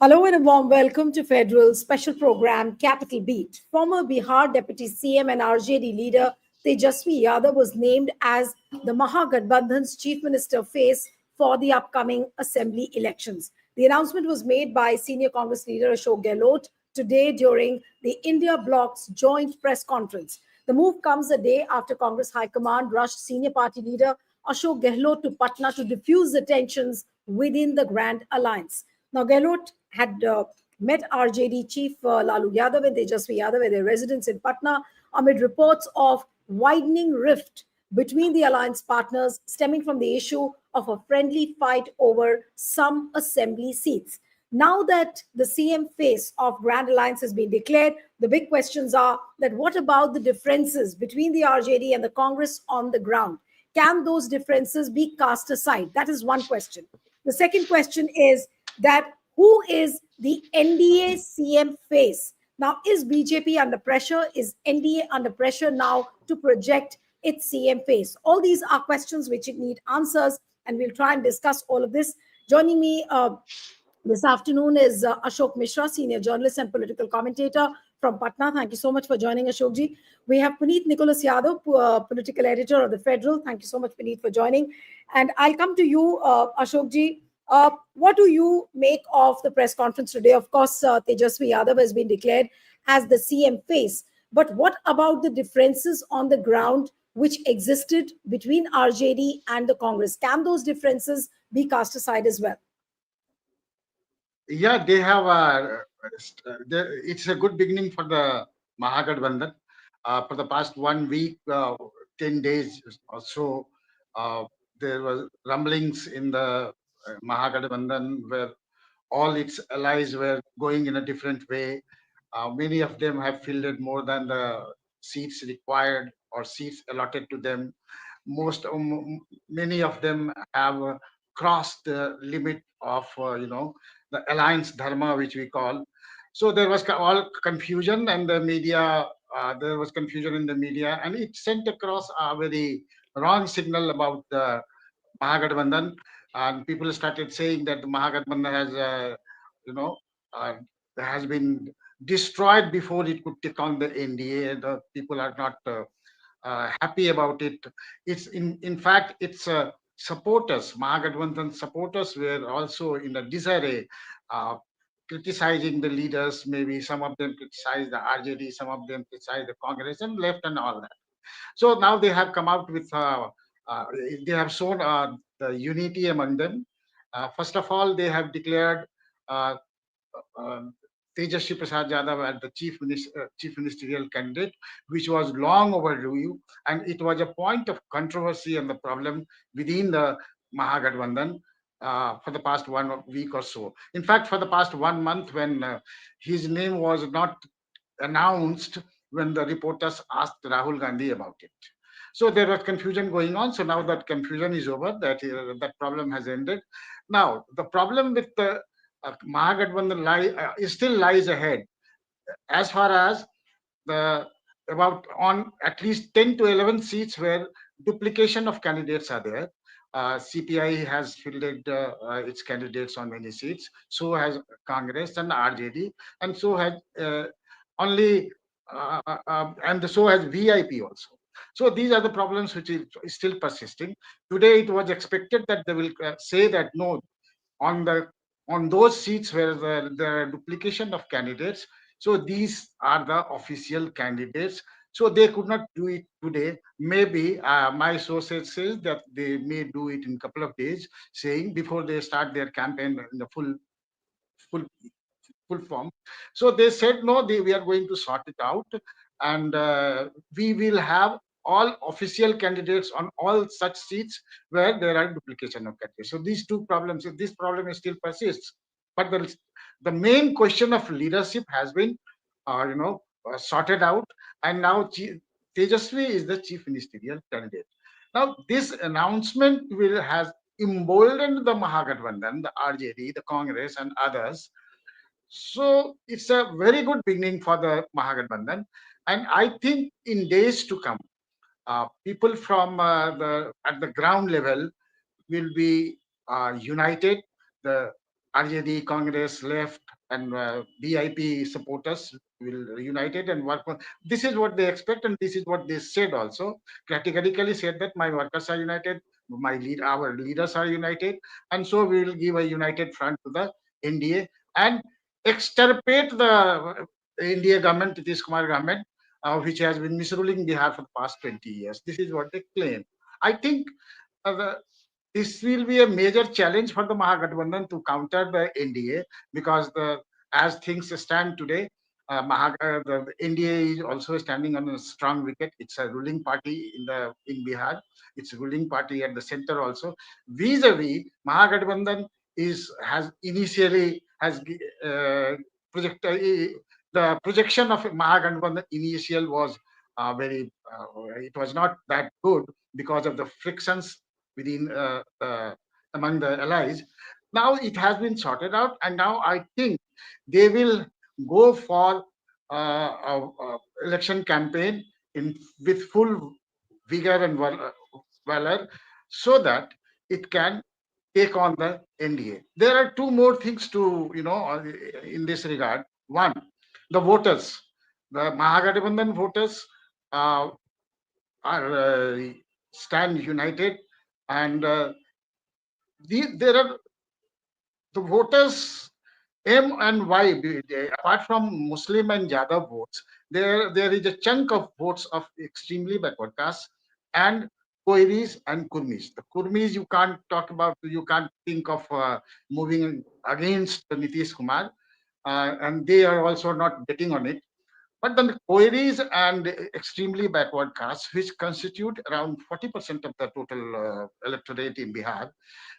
Hello and a warm welcome to Federal Special Program Capital Beat. Former Bihar Deputy CM and RJD leader Tejashwi Yadav was named as the Mahagathbandhan's Chief Minister face for the upcoming Assembly elections. The announcement was made by senior Congress leader Ashok Gehlot today during the India bloc's joint press conference. The move comes a day after Congress High Command rushed senior party leader Ashok Gehlot to Patna to diffuse the tensions within the Grand Alliance. Now, Gehlot had met RJD chief Lalu Yadav and Tejashwi Yadav at their residence in Patna amid reports of widening rift between the alliance partners stemming from the issue of a friendly fight over some assembly seats. Now that the CM face of Grand Alliance has been declared, the big questions are that what about the differences between the RJD and the Congress on the ground? Can those differences be cast aside? That is one question. The second question is that who is the NDA CM face? Now, is BJP under pressure? Is NDA under pressure now to project its CM face? All these are questions which need answers, and we'll try and discuss all of this. Joining me this afternoon is Ashok Mishra, senior journalist and political commentator from Patna. Thank you so much for joining, Ashokji. We have Puneet Nicholas Yadav, political editor of the Federal. Thank you so much, Puneet, for joining. And I'll come to you, Ashokji. What do you make of the press conference today? Of course, Tejashwi Yadav has been declared as the CM face. But what about the differences on the ground which existed between RJD and the Congress? Can those differences be cast aside as well? Yeah, they have. It's a good beginning for the Mahagathbandhan. For the past 1 week, 10 days or so, there was rumblings in the Mahagathbandhan where all its allies were going in a different way. Many of them have fielded more than the seats required or seats allotted to them. Many of them have crossed the limit of the alliance dharma, which we call. So there was all confusion, and the media. There was confusion in the media, and it sent across a very wrong signal about the Mahagathbandhan, and people started saying that the Mahagathbandhan has, you know, uh, has been destroyed before it could take on the NDA. The people are not happy about it. It's in fact, its supporters, Mahagathbandhan supporters, were also in a disarray, criticizing the leaders. Maybe some of them criticize the RJD, some of them criticize the Congress and left and all that. So now they have come out with, uh, they have shown the unity among them. First of all, they have declared uh, uh, Tejashwi Prasad Yadav as the chief ministerial candidate, which was long overdue, and it was a point of controversy and the problem within the Mahagathbandhan for the past 1 week or so. In fact, for the past 1 month, when his name was not announced, when the reporters asked Rahul Gandhi about it. So there was confusion going on. So now that confusion is over, that problem has ended. Now the problem with the Mahagathbandhan still lies ahead, as far as the about on at least 10 to 11 seats where duplication of candidates are there. CPI has fielded its candidates on many seats. So has Congress and RJD, and so has only and so has VIP also. So these are the problems which is still persisting. Today it was expected that they will say that no, on the on those seats where there are duplication of candidates, so these are the official candidates. So they could not do it today. Maybe my sources says that they may do it in a couple of days, saying before they start their campaign in the full full form. So they said no, we are going to sort it out, and we will have all official candidates on all such seats where there are duplication of candidates. So these two problems, this problem still persists. But the main question of leadership has been, sorted out, and now Tejaswi is the chief ministerial candidate. Now this announcement will has emboldened the Mahagathbandhan, the RJD, the Congress, and others. So it's a very good beginning for the Mahagathbandhan. And I think in days to come, people from the at the ground level will be united. The RJD, Congress, left, and BIP supporters will united and work. This is what they expect, and this is what they said also. Categorically said that my workers are united, our leaders are united, and so we will give a united front to the NDA and extirpate the NDA government, Nitish Kumar government, which has been misruling Bihar for the past 20 years. This is what they claim. I think the this will be a major challenge for the Mahagathbandhan to counter the NDA because as things stand today, the NDA is also standing on a strong wicket. It's a ruling party in Bihar. It's a ruling party at the center also. Vis-a-vis Mahagathbandhan has initially has project the projection of Mahagathbandhan initial was very it was not that good because of the frictions within among the allies. Now it has been sorted out, and now I think they will go for election campaign in with full vigor and valor, so that it can take on the NDA. There are two more things to in this regard. One, the voters, the Mahagathbandhan voters uh, are stand united, and there are the voters M and Y, apart from Muslim and Yadav votes, there is a chunk of votes of extremely backward castes and Koiris and Kurmis. The Kurmis you can't talk about, you can't think of moving against Nitish Kumar, and they are also not betting on it. But then the Koiris and extremely backward castes, which constitute around 40% of the total electorate in Bihar,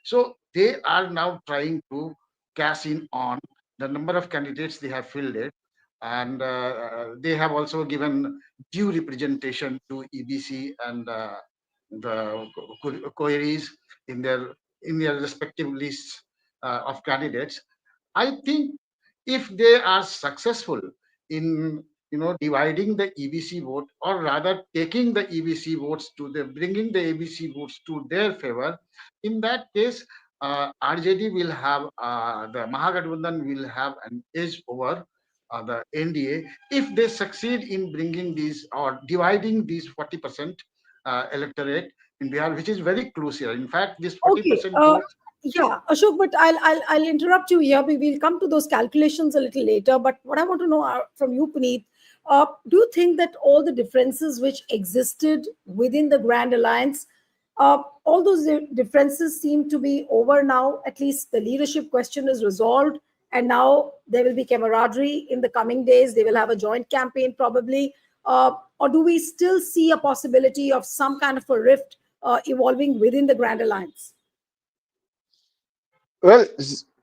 so they are now trying to cash in on the number of candidates they have fielded, and they have also given due representation to EBC and the queries in their respective lists of candidates. I think if they are successful in dividing the EBC vote, or rather taking the EBC votes to the bringing the EBC votes to their favor, in that case, RJD will have the Mahagathbandhan will have an edge over the NDA if they succeed in bringing these or dividing these 40% electorate in Bihar, which is very crucial. In fact, this Okay. 40% vote. Yeah, Ashok, but I'll interrupt you here. We will come to those calculations a little later. But what I want to know from you, Puneet, do you think that all the differences which existed within the Grand Alliance, all those differences seem to be over now? At least the leadership question is resolved, and now there will be camaraderie in the coming days. They will have a joint campaign probably. Or do we still see a possibility of some kind of a rift evolving within the Grand Alliance? Well,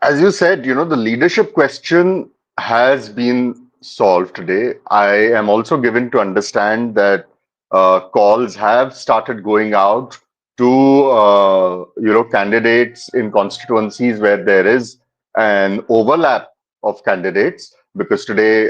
as you said, the leadership question has been solved today. I am also given to understand that calls have started going out to, candidates in constituencies where there is an overlap of candidates, because today,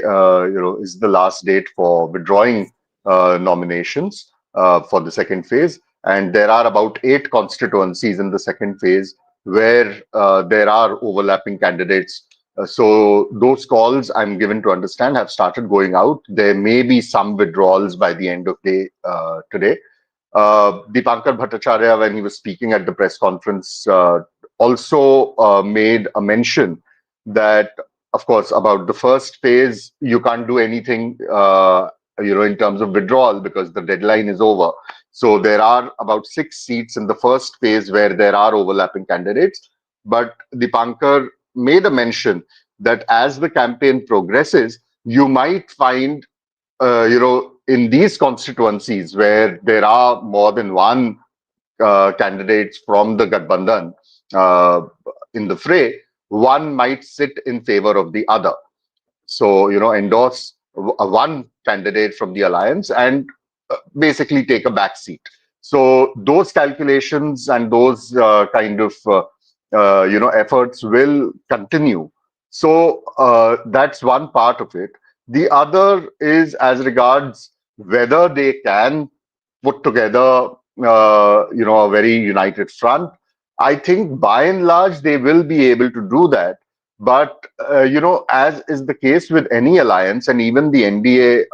is the last date for withdrawing nominations for the second phase. And there are about 8 constituencies in the second phase where there are overlapping candidates. So those calls, I'm given to understand, have started going out. There may be some withdrawals by the end of day today. Dipankar Bhattacharya, when he was speaking at the press conference, also made a mention that, of course, about the first phase, you can't do anything, in terms of withdrawal because the deadline is over. So there are about 6 seats in the first phase where there are overlapping candidates. But Dipankar made a mention that as the campaign progresses, you might find, in these constituencies where there are more than one candidates from the Gathbandhan in the fray, one might sit in favor of the other. So, endorse one candidate from the alliance and basically take a back seat. So those calculations and those kind of efforts will continue. So that's one part of it. The other is as regards whether they can put together a very united front. I think by and large they will be able to do that, But as is the case with any alliance, and even the NDA,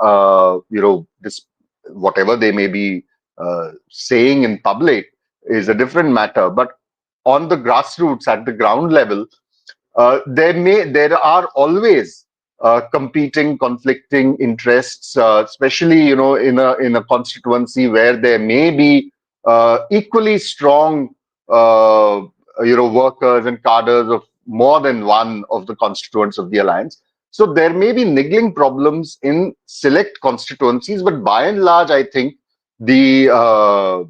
this whatever they may be saying in public is a different matter. But on the grassroots, at the ground level, there are always competing, conflicting interests, especially in a constituency where there may be equally strong workers and cadres of more than one of the constituents of the alliance. So there may be niggling problems in select constituencies, but by and large, I think the uh,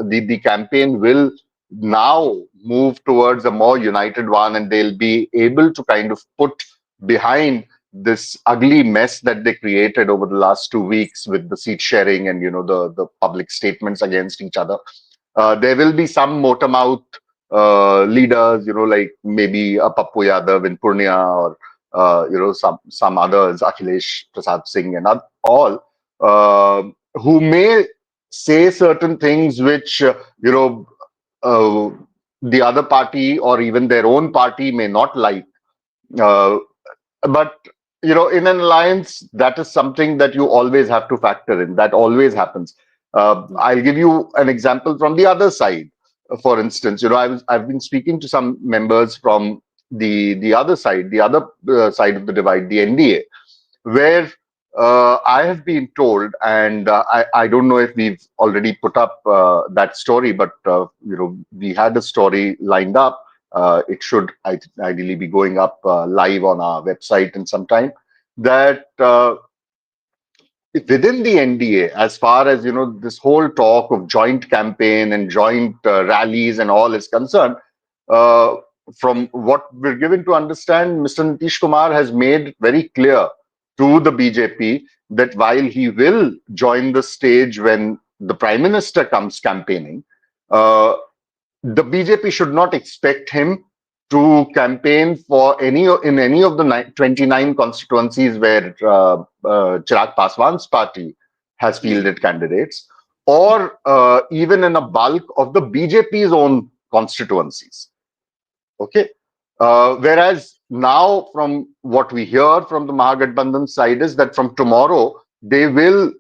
the campaign will now move towards a more united one, and they'll be able to kind of put behind this ugly mess that they created over the last 2 weeks with the seat sharing and the public statements against each other. There will be some motor-mouth leaders, like maybe a Pappu Yadav in Purnia, or some others, Akhilesh Prasad Singh and all, who may say certain things which uh, the other party or even their own party may not like. Uh, but in an alliance, that is something that you always have to factor in. That always happens. I'll give you an example from the other side. For instance, I've been speaking to some members from the other side, the other side of the divide, the NDA, where I have been told, and I don't know if we've already put up that story, but we had a story lined up. It should ideally be going up live on our website in some time. That within the NDA, as far as this whole talk of joint campaign and joint rallies and all is concerned, uh, from what we're given to understand, Mr. Nitish Kumar has made very clear to the BJP that while he will join the stage when the Prime Minister comes campaigning, uh, the BJP should not expect him to campaign for in any of the 29 constituencies where Chirag Paswan's party has fielded candidates, or even in a bulk of the BJP's own constituencies. Okay. Whereas now, from what we hear from the Mahagathbandhan side, is that from tomorrow they will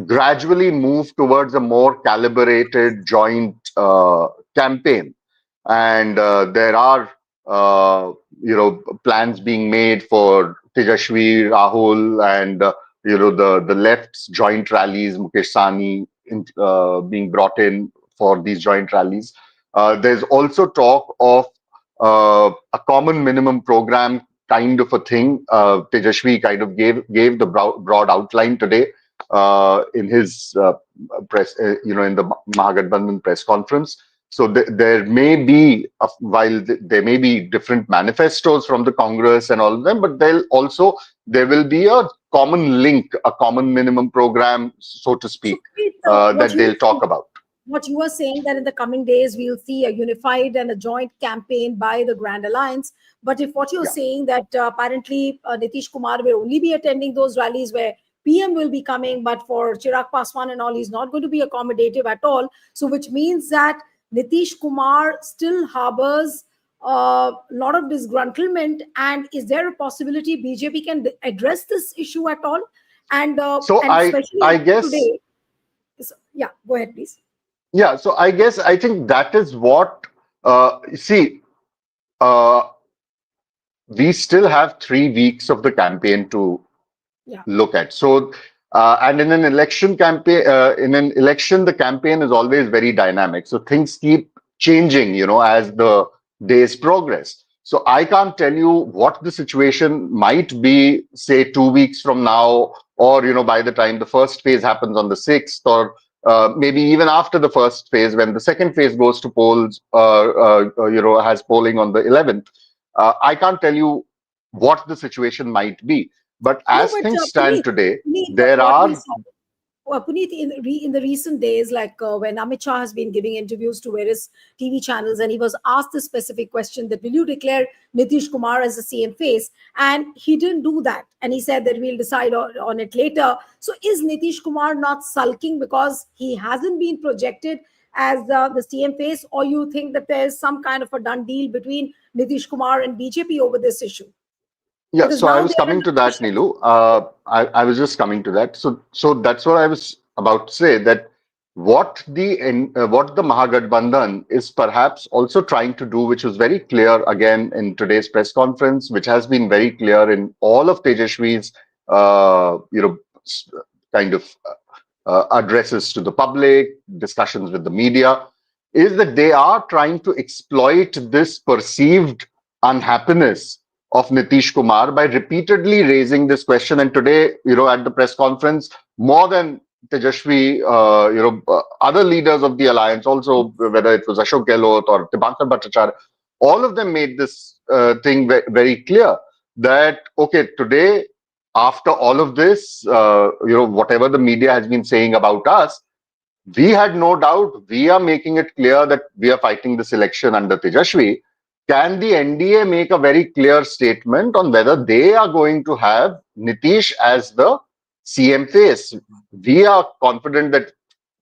gradually move towards a more calibrated joint campaign, and there are plans being made for Tejashwi, Rahul, and the left's joint rallies. Mukesh Sahni being brought in for these joint rallies. There's also talk of a common minimum program kind of a thing. Tejashwi kind of gave the broad outline today in his press, in the Mahagathbandhan press conference. So there may be, while there may be different manifestos from the Congress and all of them, but there will be a common link, a common minimum program, so to speak, that they'll talk about. What you are saying, that in the coming days we'll see a unified and a joint campaign by the Grand Alliance. But if what you're saying that apparently Nitish Kumar will only be attending those rallies where PM will be coming, but for Chirag Paswan and all, he's not going to be accommodative at all. So which means that Nitish Kumar still harbors a lot of disgruntlement. And is there a possibility BJP can address this issue at all? And So and especially I guess today. Yeah, go ahead, please. yeah. So I think that is what see. Uh, we still have 3 weeks of the campaign to look at. So, and in an election campaign, the campaign is always very dynamic. So things keep changing, as the days progress. So I can't tell you what the situation might be, say 2 weeks from now, or by the time the first phase happens on the 6th, or maybe even after the first phase, when the second phase goes to polls, has polling on the 11th. I can't tell you what the situation might be. But as things stand today, there are. Puneet, in the recent days, like when Amit Shah has been giving interviews to various TV channels, and he was asked the specific question that will you declare Nitish Kumar as the CM face, and he didn't do that, and he said that we'll decide on it later. So is Nitish Kumar not sulking because he hasn't been projected as the CM face, or you think that there is some kind of a done deal between Nitish Kumar and BJP over this issue? Yeah, Because so I now was they are in coming a to that, position. Nilu. I was just coming to that. So that's what I was about to say, that what the Mahagathbandhan is perhaps also trying to do, which was very clear again in today's press conference, which has been very clear in all of Tejashwi's, kind of addresses to the public, discussions with the media, is that they are trying to exploit this perceived unhappiness of Nitish Kumar by repeatedly raising this question. And today, at the press conference, more than Tejashwi, other leaders of the alliance, also whether it was Ashok Gehlot or Dipankar Bhattacharya, all of them made this thing very clear that, okay, today, after all of this, whatever the media has been saying about us, we had no doubt. We are making it clear that we are fighting this election under Tejashwi. Can the NDA make a very clear statement on whether they are going to have Nitish as the CM face? We are confident that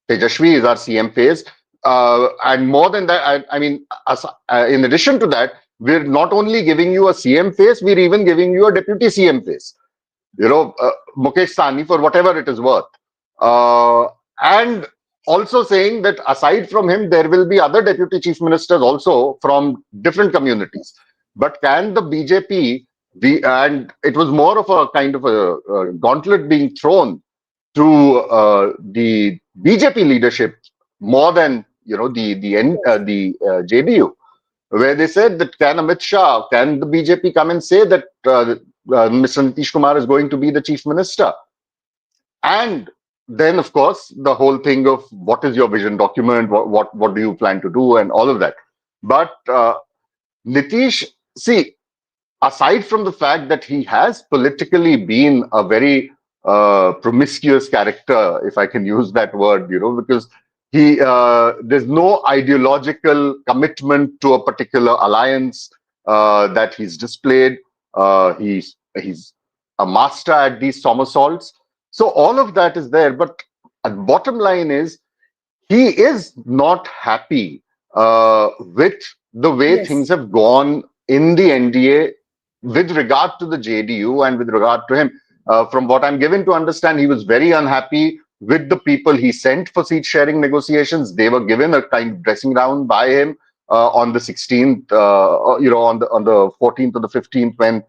Tejashwi is our CM face. And more than that, I mean, in addition to that, we're not only giving you a CM face, we're even giving you a deputy CM face. Mukesh Sahni, for whatever it is worth. And also saying that aside from him, there will be other deputy chief ministers also from different communities. But can the BJP be, and it was more of a kind of a gauntlet being thrown to the BJP leadership more than the JDU, where they said that can Amit Shah, can the BJP come and say that Mr. Nitish Kumar is going to be the chief minister? And then, of course, the whole thing of what is your vision document, what do you plan to do, and all of that. But Nitish, see, aside from the fact that he has politically been a very promiscuous character, if I can use that word, because there's no ideological commitment to a particular alliance that he's displayed. He's a master at these somersaults. So all of that is there. But the bottom line is, he is not happy with the way Yes. things have gone in the NDA with regard to the JDU and with regard to him. From what I'm given to understand, he was very unhappy with the people he sent for seat sharing negotiations. They were given a kind of dressing round by him on the 16th, on the 14th or the 15th, when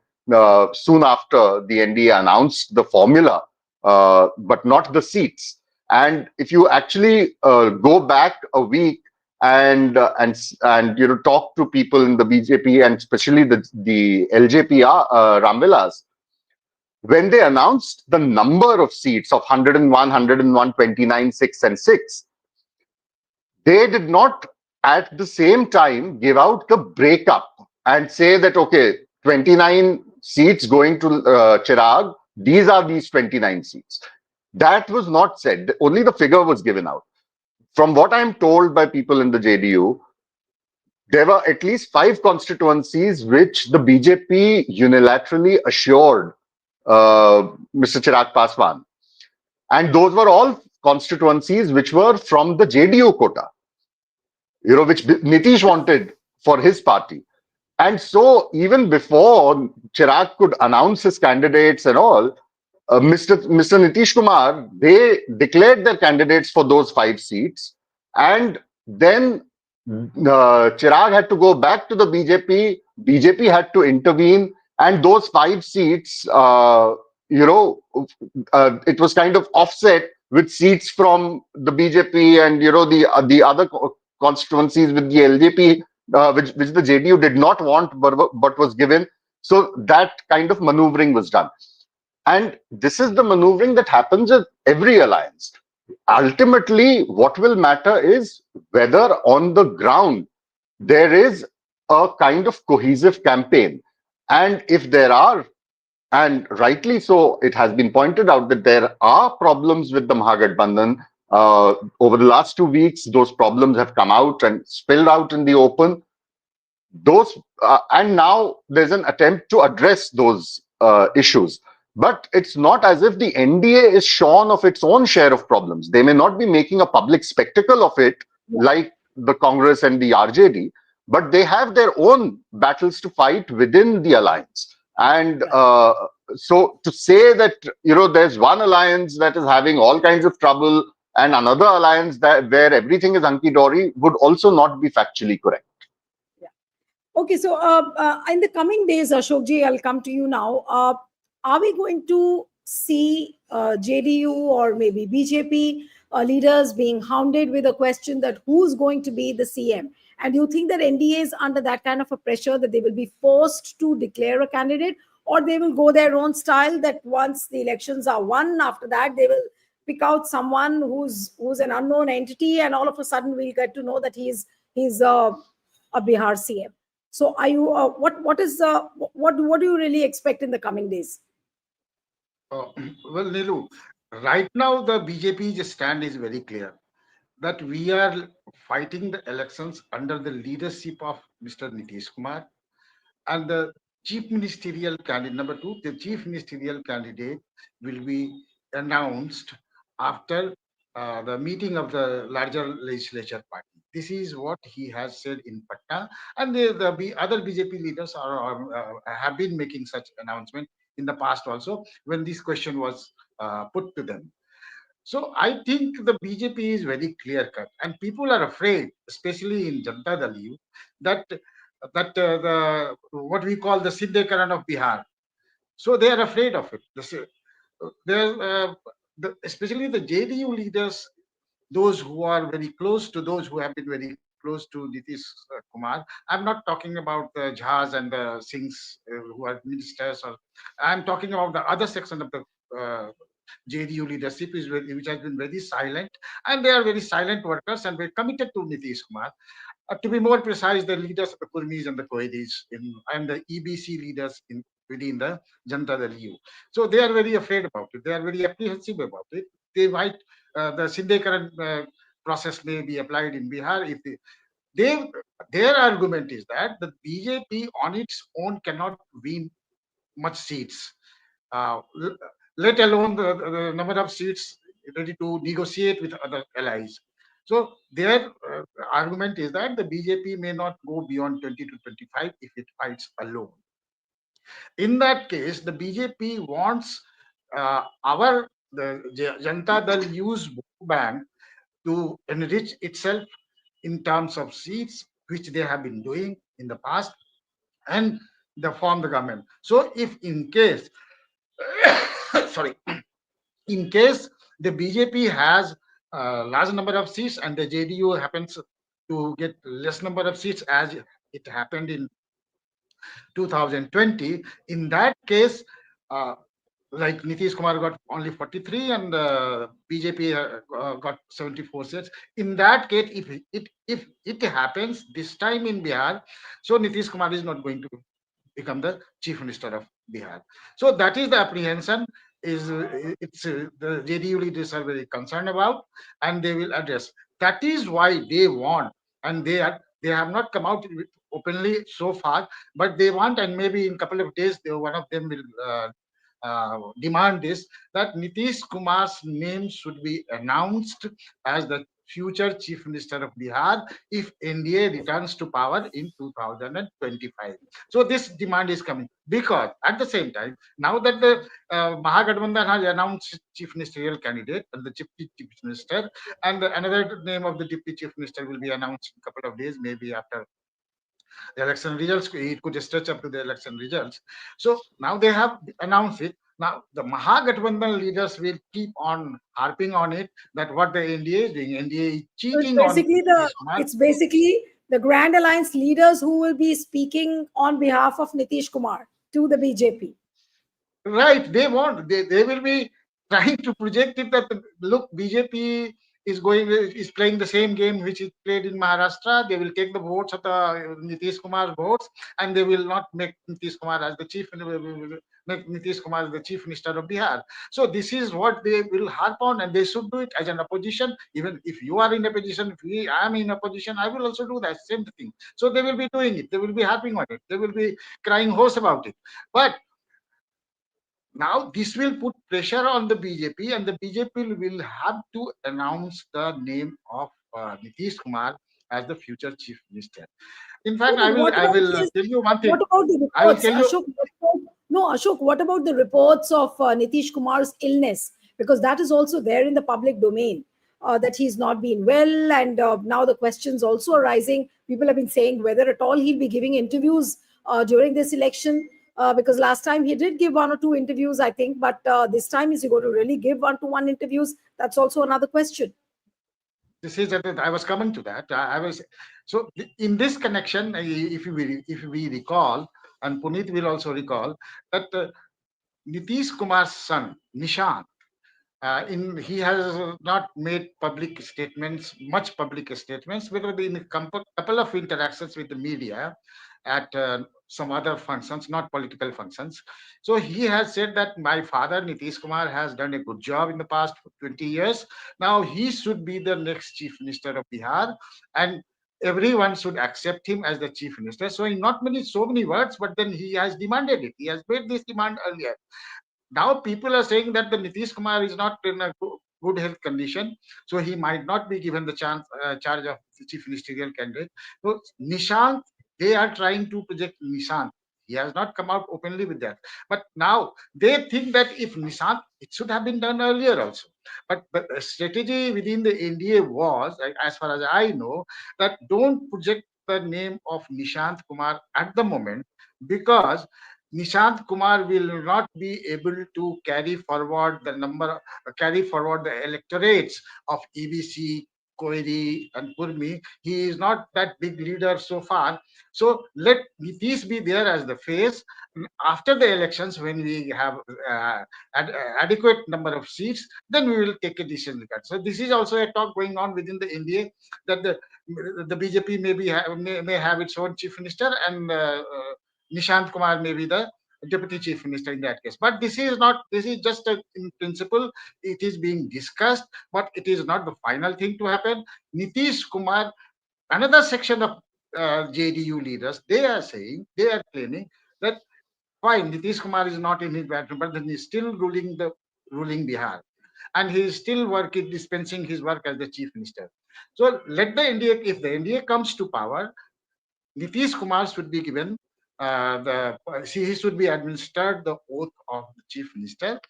soon after the NDA announced the formula, but not the seats. And if you actually go back a week and talk to people in the BJP and especially the LJP Ramvilas, when they announced the number of seats of 101, 101, 29, 6 and 6, they did not at the same time give out the breakup and say that, okay, 29 seats going to Chirag, these are these 29 seats. That was not said. Only the figure was given out. From what I'm told by people in the JDU, there were at least 5 constituencies which the BJP unilaterally assured Mr. Chirag Paswan. And those were all constituencies which were from the JDU quota, which Nitish wanted for his party. And so even before Chirag could announce his candidates and all, Mr. Nitish Kumar, they declared their candidates for those 5 seats. And then Chirag had to go back to the BJP. BJP had to intervene. And those 5 seats, it was kind of offset with seats from the BJP and, the other constituencies with the LJP, which the JDU did not want but was given. So that kind of maneuvering was done. And this is the maneuvering that happens with every alliance. Ultimately, what will matter is whether on the ground there is a kind of cohesive campaign. And if there are, and rightly so, it has been pointed out that there are problems with the Mahagathbandhan. Over the last 2 weeks, those problems have come out and spilled out in the open. And now there's an attempt to address those issues. But it's not as if the NDA is shorn of its own share of problems. They may not be making a public spectacle of it Yeah. like the Congress and the RJD, but they have their own battles to fight within the alliance. And Right. so to say that, there's one alliance that is having all kinds of trouble and another alliance that where everything is hunky dory would also not be factually correct. Yeah. Okay, so in the coming days, Ashokji, I'll come to you now. Are we going to see JDU or maybe BJP leaders being hounded with a question that who's going to be the CM? And do you think that NDA is under that kind of a pressure that they will be forced to declare a candidate, or they will go their own style? That once the elections are won, after that they will pick out someone who's an unknown entity, and all of a sudden we'll get to know that he's a Bihar CM. So, are you what is what do you really expect in the coming days? Uh, well, Nilu, right now the BJP's stand is very clear that we are fighting the elections under the leadership of Mr. Nitish Kumar, and the chief ministerial candidate, number two, the chief ministerial candidate will be announced after the meeting of the larger legislature party. This is what he has said in Patna, and other BJP leaders have been making such announcement in the past also when this question was put to them. So I think the BJP is very clear cut, and people are afraid, especially in Janata Dal U, that the what we call the Siddhekaran of Bihar. So they are afraid of it. Especially the JDU leaders, those who are very close to those who have been very close to Nitish Kumar. I'm not talking about the Jhas and the Singhs who are ministers, or I'm talking about the other section of the JDU leadership which has been very silent, and they are very silent workers and very committed to Nitish Kumar. To be more precise, the leaders of the Kurmis and the Koedis and the EBC leaders within the Janata Dal U. So they are very afraid about it. They are very apprehensive about it. They might the Sindhekaran process may be applied in Bihar if they their argument is that the BJP on its own cannot win much seats, uh, let alone the number of seats ready to negotiate with other allies. So their argument is that the BJP may not go beyond 20 to 25 if it fights alone. In that case, the BJP wants the Janata Dal use vote bank to enrich itself in terms of seats, which they have been doing in the past, and they form the government. So if in case, sorry, in case the BJP has a large number of seats and the JDU happens to get less number of seats as it happened in 2020, in that case, uh, like Nitish Kumar got only 43 and BJP got 74 seats. In that case, if it happens this time in Bihar, so Nitish Kumar is not going to become the chief minister of Bihar. So that is the apprehension. The JDU leaders are very concerned about, and they will address. That is why they want, and they have not come out with openly so far, but they want, and maybe in couple of days, one of them will demand this, that Nitish Kumar's name should be announced as the future chief minister of Bihar if NDA returns to power in 2025. So this demand is coming because at the same time, now that the Mahagathbandhan has announced chief ministerial candidate and the deputy chief minister, and another name of the deputy chief minister will be announced in a couple of days, maybe after the election results. It could stretch up to the election results. So now they have announced it. Now the Mahagathbandhan leaders will keep on harping on it that what the NDA is doing. NDA is So it's cheating on basically Nitish the Kumar. it's basically the Grand Alliance leaders who will be speaking on behalf of Nitish Kumar to the BJP. Right, they will be trying to project it that look, BJP is playing the same game which it played in Maharashtra. They will take the votes of the Nitish Kumar's votes, and they will not make Nitish Kumar as the chief minister of Bihar. So this is what they will harp on, and they should do it as an opposition. Even if you are in a position, I am in a position, I will also do that same thing. So they will be doing it. They will be harping on it. They will be crying hoarse about it. But now, this will put pressure on the BJP, and the BJP will have to announce the name of Nitish Kumar as the future chief minister. In fact, No, but what I about will his, tell you one what thing. about the I will reports, tell you. Ashok? No, Ashok, what about the reports of Nitish Kumar's illness? Because that is also there in the public domain, that he's not been well. And now the questions also arising. People have been saying whether at all he'll be giving interviews during this election. Because last time he did give one or two interviews, I think, but this time is he going to really give one-to-one interviews? That's also another question. This is that I was coming to that. I was so in this connection. If we recall, and Puneet will also recall that Nitish Kumar's son Nishant, he has not made public statements, much public statements, but in a couple of interactions with the media at some other functions, not political functions. So he has said that my father, Nitish Kumar, has done a good job in the past 20 years. Now he should be the next chief minister of Bihar, and everyone should accept him as the chief minister. So in not many, so many words, but then he has demanded it. He has made this demand earlier. Now people are saying that the Nitish Kumar is not in a good health condition, so he might not be given the charge of the chief ministerial candidate. So Nishant, they are trying to project Nishant. He has not come out openly with that, but now they think that if Nishant, it should have been done earlier also. But the strategy within the NDA was, as far as I know, that don't project the name of Nishant Kumar at the moment, because Nishant Kumar will not be able to carry forward the electorates of EBC, Koiri, and Purmi. He is not that big leader so far. So let Nitish be there as the face. After the elections, when we have adequate number of seats, then we will take a decision. So this is also a talk going on within the NDA that the BJP may have its own chief minister, and Nishant Kumar may be the deputy chief minister in that case. But this is not, this is just in principle, it is being discussed, but it is not the final thing to happen. Nitish Kumar, another section of JDU leaders, they are saying, they are claiming that fine, Nitish Kumar is not in his bathroom, but then he's still ruling Bihar. And he is still dispensing his work as the chief minister. So let the NDA, if the NDA comes to power, Nitish Kumar should be given he should be administered the oath of the chief minister,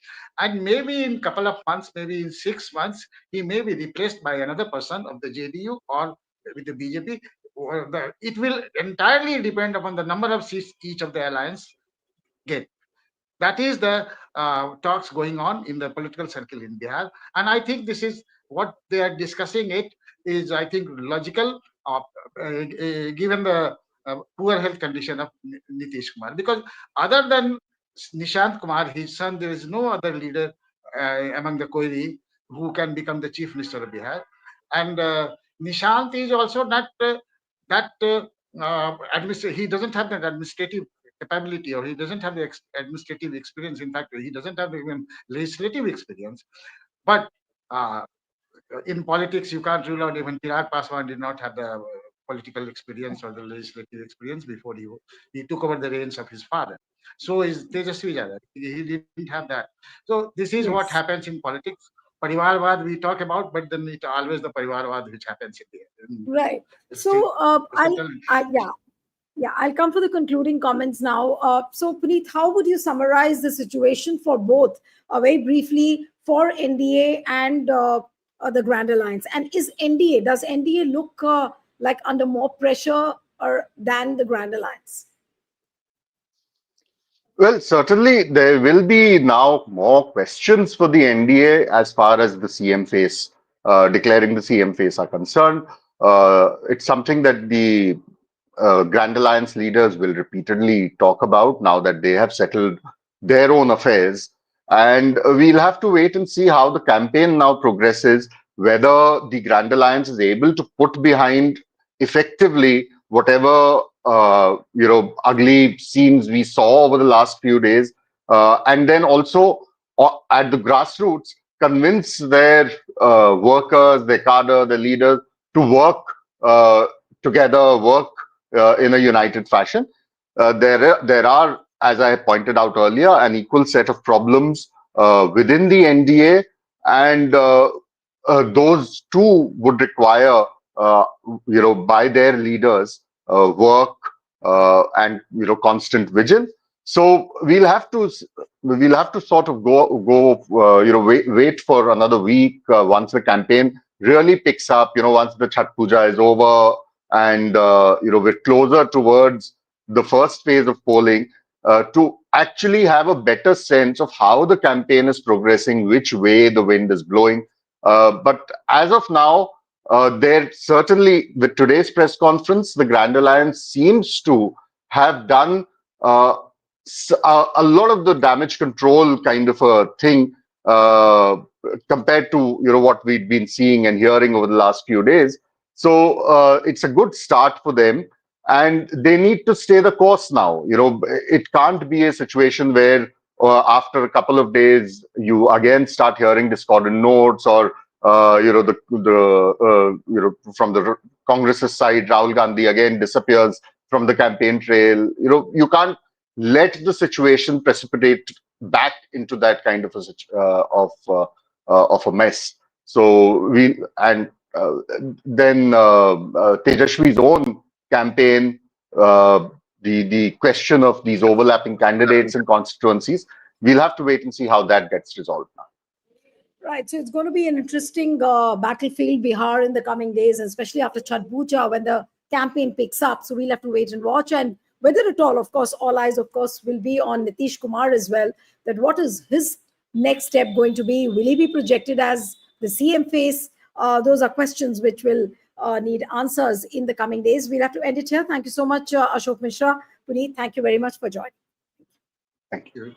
and maybe in couple of months, maybe in 6 months, he may be replaced by another person of the JDU or with the BJP. It will entirely depend upon the number of seats each of the alliance get. That is the talks going on in the political circle in Bihar, and I think this is what they are discussing. It is, I think, logical, given the poor health condition of Nitish Kumar, because other than Nishant Kumar, his son, there is no other leader among the Koiri who can become the chief minister of Bihar, and Nishant is also not that he doesn't have that administrative capability, or he doesn't have the administrative experience. In fact, he doesn't have even legislative experience. But in politics, you can't rule out. Even Chirag Paswan did not have the political experience or the legislative experience before he took over the reins of his father. So is Tejashwi Yadav. He didn't have that. So this is what Yes. happens in politics. Parivarwad we talk about, but then it's always the Parivarwad which happens Right. in So central. yeah, I'll come for the concluding comments now. So Puneet, how would you summarize the situation for both, very briefly, for NDA and the Grand Alliance? And does NDA look like under more pressure than the Grand Alliance? Well, certainly there will be now more questions for the NDA as far as the CM face, declaring the CM face are concerned. It's something that the Grand Alliance leaders will repeatedly talk about now that they have settled their own affairs. And we'll have to wait and see how the campaign now progresses, whether the Grand Alliance is able to put behind effectively whatever ugly scenes we saw over the last few days, and then also at the grassroots convince their workers, their cadre, their leaders to work together, work in a united fashion. There are, as I pointed out earlier, an equal set of problems within the NDA, and those too would require by their leaders, work and constant vigil. So we'll have to sort of go wait for another week once the campaign really picks up. Once the Chhat Puja is over and we're closer towards the first phase of polling, to actually have a better sense of how the campaign is progressing, which way the wind is blowing. But as of now, there certainly, with today's press conference, the Grand Alliance seems to have done a lot of the damage control kind of a thing compared to what we'd been seeing and hearing over the last few days. So it's a good start for them, and they need to stay the course now. It can't be a situation where after a couple of days you again start hearing discordant notes, or from the Congress's side, Rahul Gandhi again disappears from the campaign trail. You can't let the situation precipitate back into that kind of a mess. So then Tejashwi's own campaign, the question of these overlapping candidates and constituencies, we'll have to wait and see how that gets resolved now. Right. So it's going to be an interesting battlefield, Bihar, in the coming days, especially after Chhat Puja when the campaign picks up. So we'll have to wait and watch. And whether at all, of course, all eyes, of course, will be on Nitish Kumar as well, that what is his next step going to be? Will he be projected as the CM face? Those are questions which will need answers in the coming days. We'll have to end it here. Thank you so much, Ashok Mishra. Puneet, thank you very much for joining. Thank you.